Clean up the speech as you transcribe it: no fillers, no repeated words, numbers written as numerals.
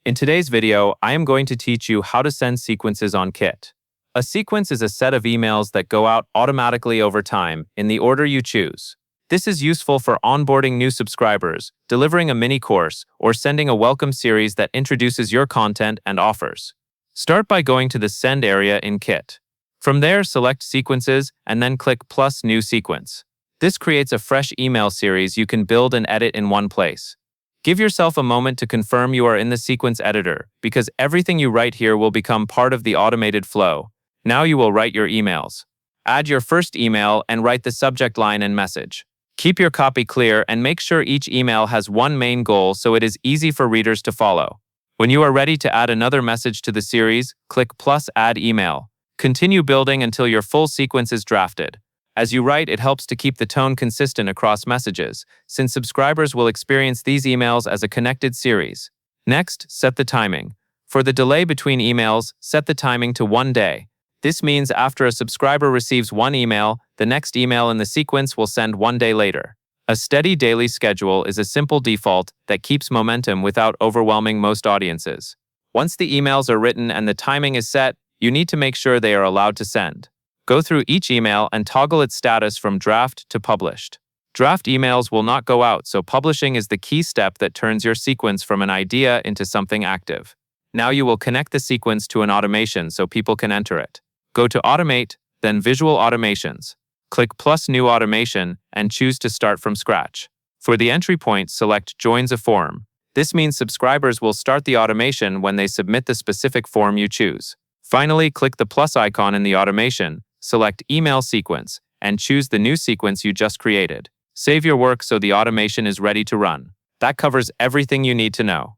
In today's video, I am going to teach you how to send sequences on Kit. A sequence is a set of emails that go out automatically over time in the order you choose. This is useful for onboarding new subscribers, delivering a mini course, or sending a welcome series that introduces your content and offers. Start by going to the Send area in Kit. From there, select Sequences and then click plus New Sequence. This creates a fresh email series you can build and edit in one place. Give yourself a moment to confirm you are in the sequence editor, because everything you write here will become part of the automated flow. Now you will write your emails. Add your first email and write the subject line and message. Keep your copy clear and make sure each email has one main goal so it is easy for readers to follow. When you are ready to add another message to the series, click plus Add Email. Continue building until your full sequence is drafted. As you write, it helps to keep the tone consistent across messages, since subscribers will experience these emails as a connected series. Next, set the timing. For the delay between emails, set the timing to 1 day. This means after a subscriber receives one email, the next email in the sequence will send 1 day later. A steady daily schedule is a simple default that keeps momentum without overwhelming most audiences. Once the emails are written and the timing is set, you need to make sure they are allowed to send. Go through each email and toggle its status from draft to published. Draft emails will not go out, so publishing is the key step that turns your sequence from an idea into something active. Now you will connect the sequence to an automation so people can enter it. Go to Automate, then Visual Automations. Click plus New Automation and choose to start from scratch. For the entry point, select Joins a Form. This means subscribers will start the automation when they submit the specific form you choose. Finally, click the plus icon in the automation, select Email Sequence, and choose the new sequence you just created. Save your work so the automation is ready to run. That covers everything you need to know.